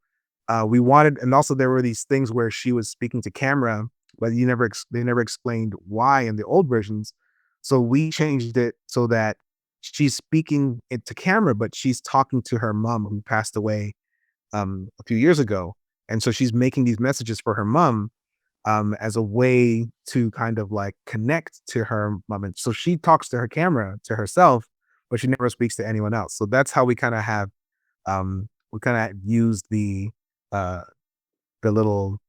we wanted, and also there were these things where she was speaking to camera, but they never explained why in the old versions. So we changed it so that she's speaking it to camera, but she's talking to her mom who passed away a few years ago, and so she's making these messages for her mom as a way to kind of like connect to her mom. And so she talks to her camera to herself, but she never speaks to anyone else. So that's how we kind of use uh the little,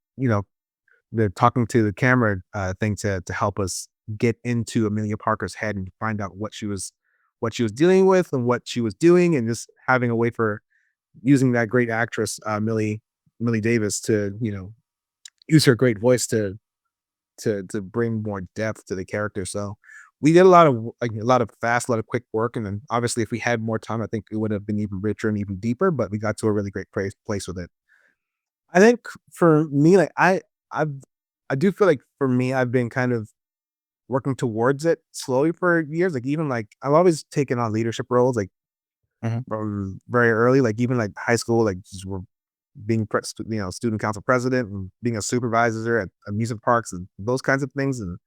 the talking to the camera thing to help us get into Amelia Parker's head and find out what she was dealing with and what she was doing, and just having a way for using that great actress Millie Davis to use her great voice to bring more depth to the character. So we did a lot of fast, a lot of quick work, and then obviously if we had more time, I think it would have been even richer and even deeper. But we got to a really great place with it. I think for me, like I've I do feel like for me, I've been kind of working towards it slowly for years. Like even like I've always taken on leadership roles, like Mhm. from very early, like even like high school, like just being student council president and being a supervisor at amusement parks and those kinds of things. And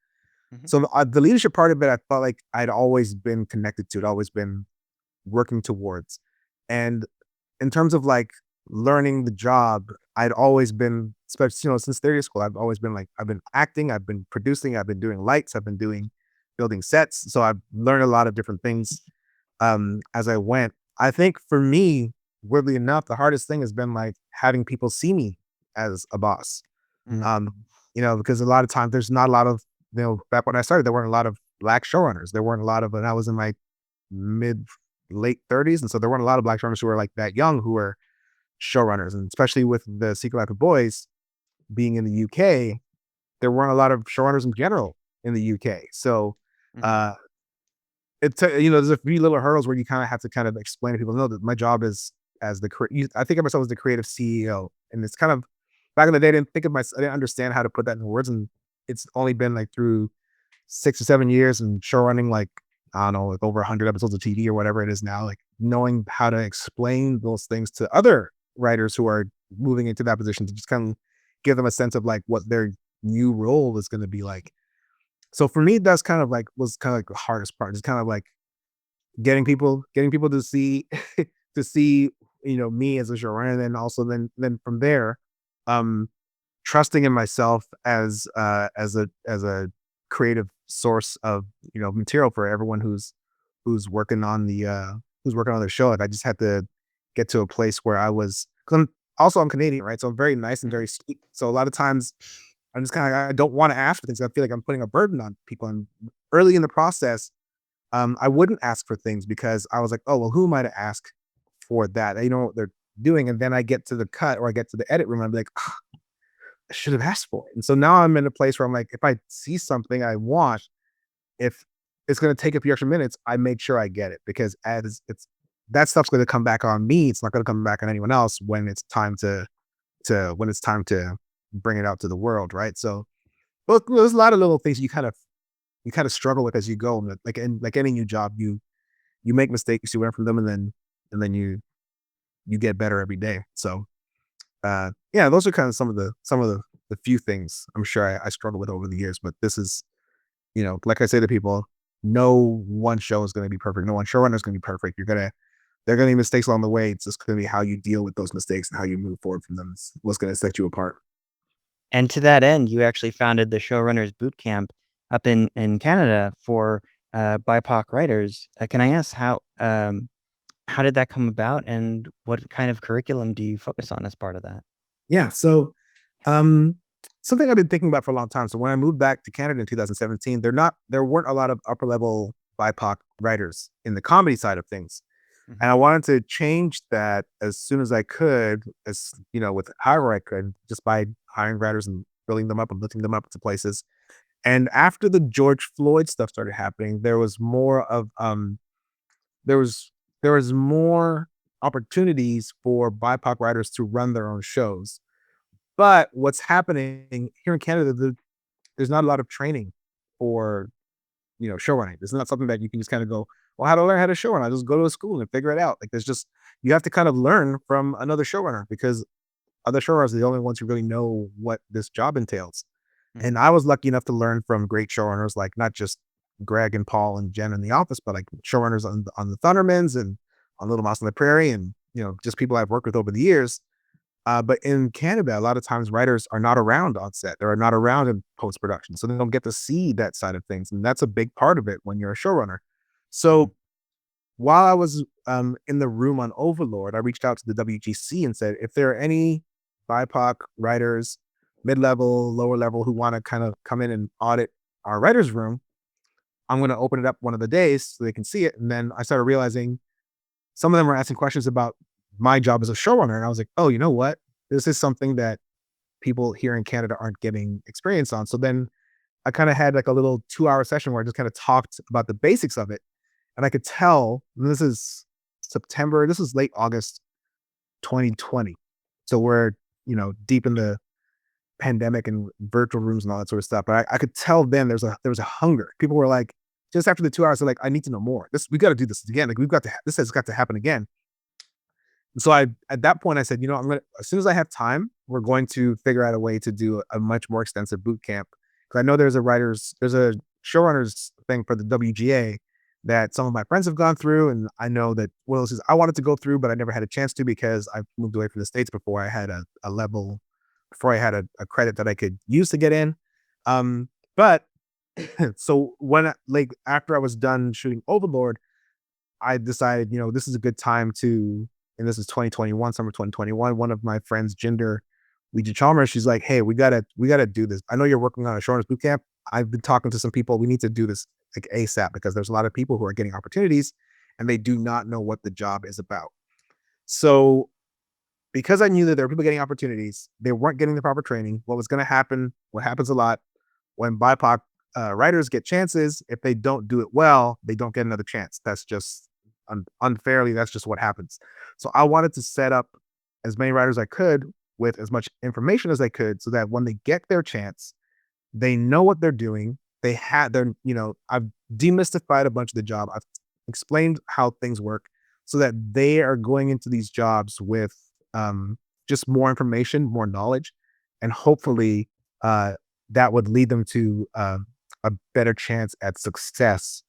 Mhm. so the leadership part of it, I felt like I'd always been connected to it, always been working towards. And in terms of like learning the job, I'd always been, especially since theater school, I've always been like I've been acting, I've been producing, I've been doing lights, I've been doing building sets. So I've learned a lot of different things as I went. I think for me, weirdly enough, the hardest thing has been like having people see me as a boss. Mhm. Um, because a lot of times there's not a lot of, back when I started, there weren't a lot of black showrunners. There weren't a lot of, and I was in my mid late 30s. And so there weren't a lot of black showrunners who were like that young who were showrunners. And especially with the Secret Life of Boys being in the UK, there weren't a lot of showrunners in general in the UK. So, Mhm. uh, there's a few little hurdles where you kind of have to kind of explain to people, no, that my job is as I think of myself as the creative CEO. And it's kind of, back in the day, I didn't understand how to put that in words. And it's only been like through 6 or 7 years and show running, like, I don't know, like over 100 episodes of TV or whatever it is now, like knowing how to explain those things to other writers who are moving into that position, to just kind of give them a sense of like what their new role is going to be like. So for me, that's kind of like was kind of like the hardest part. Just kind of like getting people to see to see me as a showrunner, and then also then from there, um, trusting in myself as a creative source of material for everyone who's working on the show. Like I just had to get to a place where I was, because I'm Canadian, right? So I'm very nice and very sweet. So a lot of times I'm just kind of, I don't want to ask for things. I feel like I'm putting a burden on people. And early in the process, I wouldn't ask for things because I was like, oh well, who am I to ask for that? They know what they're doing, and then I get to the cut or I get to the edit room, and I'm like, I should have asked for it. And so now I'm in a place where I'm like, if I see something I want, if it's going to take a few extra minutes, I make sure I get it, because as it's that stuff's going to come back on me. It's not going to come back on anyone else when it's time to bring it out to the world, right? So, well, there's a lot of little things you kind of struggle with as you go. And like any new job, you make mistakes, you learn from them, and then you get better every day. So, yeah, those are kind of some of the few things I'm sure I struggle with over the years. But this is, like I say to people, no one show is going to be perfect. No one showrunner is going to be perfect. There are going to be mistakes along the way. It's just going to be how you deal with those mistakes and how you move forward from them is what's going to set you apart. And to that end, you actually founded the Showrunners Boot Camp up in Canada for BIPOC writers. Can I ask how did that come about, and what kind of curriculum do you focus on as part of that? Yeah. So, um, something I've been thinking about for a long time. So when I moved back to Canada in 2017, there weren't a lot of upper level BIPOC writers in the comedy side of things. And Mhm. I wanted to change that as soon as I could, with however I could, just by hiring writers and building them up and lifting them up to places. And after the George Floyd stuff started happening, there was there was more opportunities for BIPOC writers to run their own shows. But what's happening here in Canada, there's not a lot of training for show running. It's not something that you can just kind of go, well, how to learn how to show run? I just go to a school and figure it out. Like you have to kind of learn from another showrunner, because other showrunners are the only ones who really know what this job entails. And Mhm. I was lucky enough to learn from great showrunners, like not just Greg and Paul and Jen in the office, but like showrunners on the Thundermans and on Little Mouse on the Prairie, and just people I've worked with over the years. But in Canada, a lot of times writers are not around on set. They're not around in post production, so they don't get to see that side of things, and that's a big part of it when you're a showrunner. Mhm. So while I was in the room on Overlord, I reached out to the WGC and said, if there are any BIPOC writers, mid level, lower level, who want to kind of come in and audit our writers' room, I'm going to open it up one of the days so they can see it. And then I started realizing some of them were asking questions about my job as a showrunner, and I was like, oh, you know what? This is something that people here in Canada aren't getting experience on. So then I kind of had like a little 2-hour session where I just kind of talked about the basics of it. And I could tell, and this is late August 2020. So we're, deep in the pandemic and virtual rooms and all that sort of stuff. But I could tell then there was a hunger. People were like, just after the 2 hours, they're like, I need to know more. We got to do this again. Like this has got to happen again. So at that point I said, as soon as I have time, we're going to figure out a way to do a much more extensive boot camp. Because I know there's a showrunners thing for the WGA that some of my friends have gone through, and I know that Will says I wanted to go through, but I never had a chance to because I moved away from the States before I had a level, before I had a credit that I could use to get in. But so like after I was done shooting Overlord, I decided, this is a good time to, and this is 2021, summer 2021. One of my friends, Jinder, Lisa Chalmers, she's like, hey, we gotta do this. I know you're working on a showrunners boot camp. I've been talking to some people. We need to do this like ASAP because there's a lot of people who are getting opportunities and they do not know what the job is about. So because I knew that there were people getting opportunities, they weren't getting the proper training. What was going to happen, what happens a lot when BIPOC writers get chances, if they don't do it well, they don't get another chance. That's just unfairly, that's just what happens. So I wanted to set up as many writers as I could with as much information as I could so that when they get their chance, they know what they're doing. They had their, I've demystified a bunch of the job. I've explained how things work so that they are going into these jobs with just more information, more knowledge, and hopefully that would lead them to a better chance at success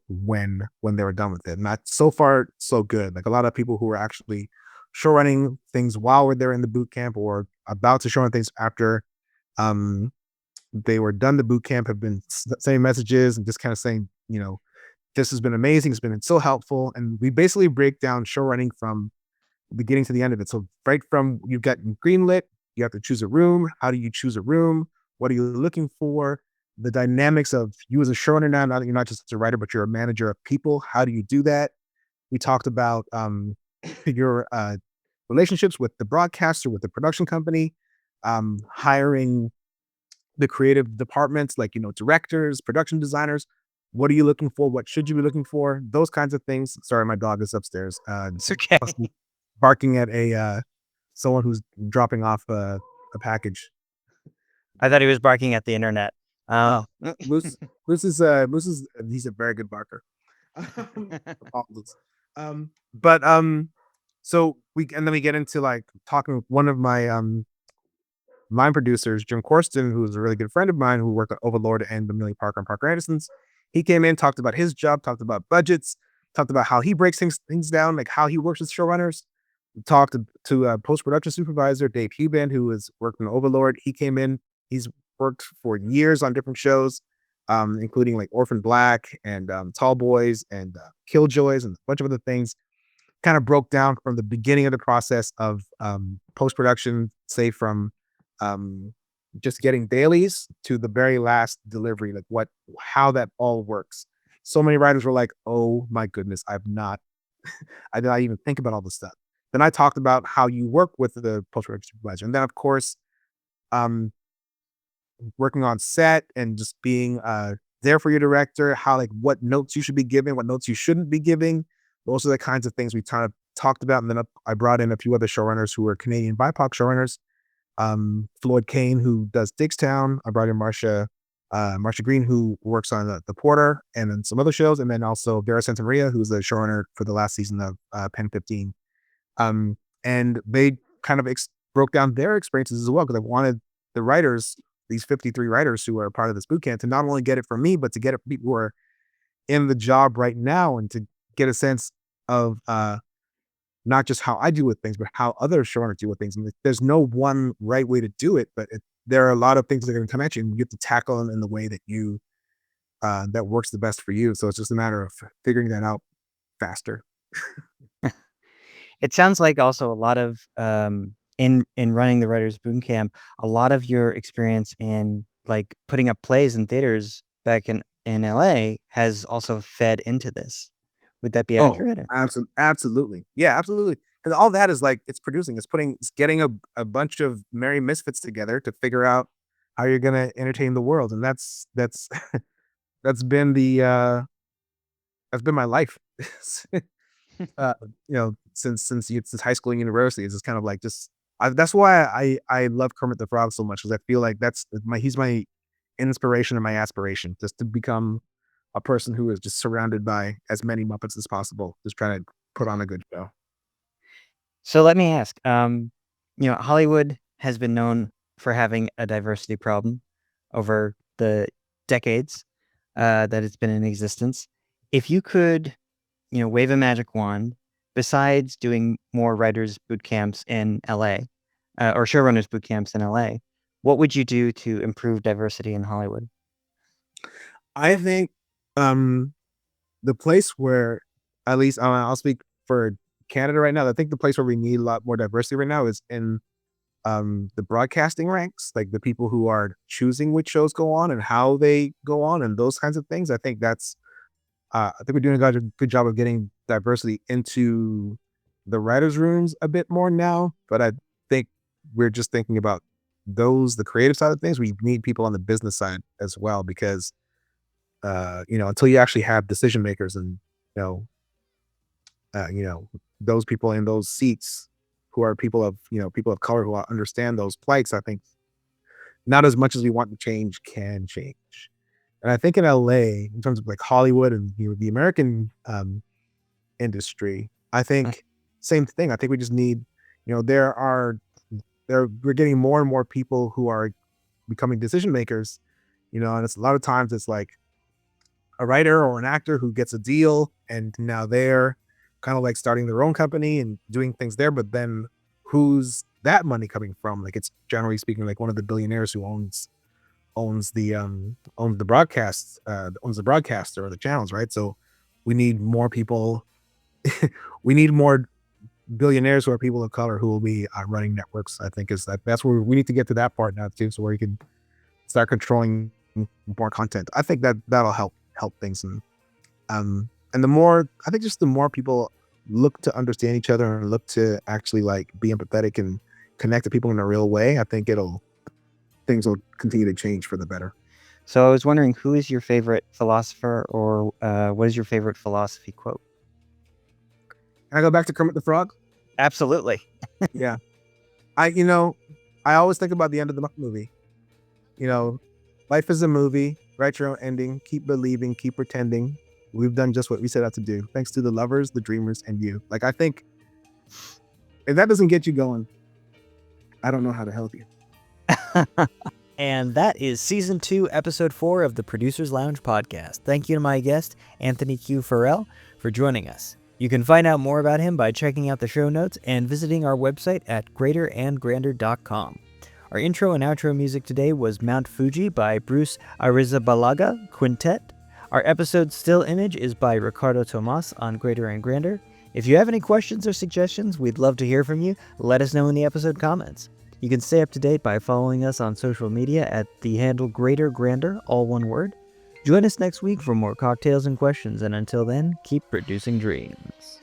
when they were done with it. Not so far so good. Like a lot of people who are actually show running things while they're in the boot camp or about to show run things after um, they were done the boot camp have been sending messages and just kind of saying, this has been amazing. It's been so helpful. And we basically break down show running from beginning to the end of it. So right from you've got greenlit, you have to choose a room. How do you choose a room? What are you looking for? The dynamics of you as a showrunner now that you're not just a writer, but you're a manager of people. How do you do that? We talked about your relationships with the broadcaster, with the production company, hiring the creative departments, like, directors, production designers. What are you looking for? What should you be looking for? Those kinds of things. Sorry, my dog is upstairs. It's okay. Barking at someone who's dropping off a package. I thought he was barking at the internet. Moose is he's a very good barker. Apologies. But so then we get into like talking with one of my line producers, Jim Corsten, who's a really good friend of mine who worked at Overlord and Amelia Parker and Parker Anderson's. He came in, talked about his job, talked about budgets, talked about how he breaks things down, like how he works with showrunners. Talked to post-production supervisor Dave Huban, who has worked in Overlord. He came in. He's worked for years on different shows, including like Orphan Black and Tall Boys and Killjoys and a bunch of other things. Kind of broke down from the beginning of the process of post-production, say from just getting dailies to the very last delivery, like how that all works. So many writers were like, oh my goodness, I did not even think about all this stuff. Then I talked about how you work with the post-production supervisor. And then of course, working on set and just being there for your director, how like what notes you should be giving, what notes you shouldn't be giving. Those are the kinds of things we kind of talked about. And then I brought in a few other showrunners who were Canadian BIPOC showrunners. Floyd Kane, who does Digstown. I brought in Marsha Green, who works on the Porter and then some other shows. And then also Vera Santamaria, who's the showrunner for the last season of Pen 15. And they kind of broke down their experiences as well, because I wanted the writers, these 53 writers who are part of this bootcamp, to not only get it from me, but to get it from people who are in the job right now and to get a sense of not just how I deal with things, but how other showrunners deal with things. And there's no one right way to do it, but there are a lot of things that are going to come at you, and you have to tackle them in the way that you that works the best for you. So it's just a matter of figuring that out faster. It sounds like also a lot of in running the Writers Boot Camp, a lot of your experience in like putting up plays in theaters back in LA has also fed into this. Would that be accurate? Absolutely. Yeah, absolutely. Because all that is like it's producing, it's getting a bunch of merry misfits together to figure out how you're gonna entertain the world. And that's that's been my life. Since high school and university, it's just kind of like that's why I love Kermit the Frog so much, because I feel like he's my inspiration and my aspiration, just to become a person who is just surrounded by as many Muppets as possible, just trying to put on a good show. So let me ask, Hollywood has been known for having a diversity problem over the decades that it's been in existence. If you could, wave a magic wand, besides doing more writers boot camps in LA, or showrunners boot camps in LA, what would you do to improve diversity in Hollywood? I think the place where, at least I'll speak for Canada right now, I think the place where we need a lot more diversity right now is in the broadcasting ranks, like the people who are choosing which shows go on and how they go on and those kinds of things. I think we're doing a good job of getting diversity into the writers' rooms a bit more now. But I think we're just thinking about the creative side of things. We need people on the business side as well, because until you actually have decision makers and those people in those seats who are people of color who understand those plights, I think not as much as we want to change can change. And I think in LA, in terms of like Hollywood and the American industry, I think same thing. I think we just need, we're getting more and more people who are becoming decision makers, and it's a lot of times it's like a writer or an actor who gets a deal and now they're kind of like starting their own company and doing things there. But then who's that money coming from? Like, it's generally speaking like one of the billionaires who owns the broadcast, owns the broadcaster or the channels, right? So we need more people. We need more billionaires who are people of color who will be running networks. I think that's where we need to get to that part now too, so where you can start controlling more content. I think that'll help things. And the more people look to understand each other and look to actually like be empathetic and connect to people in a real way, I think things will continue to change for the better. So I was wondering, who is your favorite philosopher, or what is your favorite philosophy quote? Can I go back to Kermit the Frog? Absolutely. Yeah. I always think about the end of the movie. Life is a movie. Write your own ending. Keep believing. Keep pretending. We've done just what we set out to do. Thanks to the lovers, the dreamers, and you. Like, I think if that doesn't get you going, I don't know how to help you. And that is Season 2, Episode 4 of the Producers Lounge podcast. Thank you to my guest, Anthony Q Farrell, for joining us. You can find out more about him by checking out the show notes and visiting our website at greaterandgrander.com. Our intro and outro music today was Mount Fuji by Breuss Arrizabalaga Quintet. Our episode still image is by Ricardo Tomas on Greater and Grander. If you have any questions or suggestions, we'd love to hear from you. Let us know in the episode comments. You can stay up to date by following us on social media at the handle Greater Grander, all one word. Join us next week for more cocktails and questions, and until then, keep producing dreams.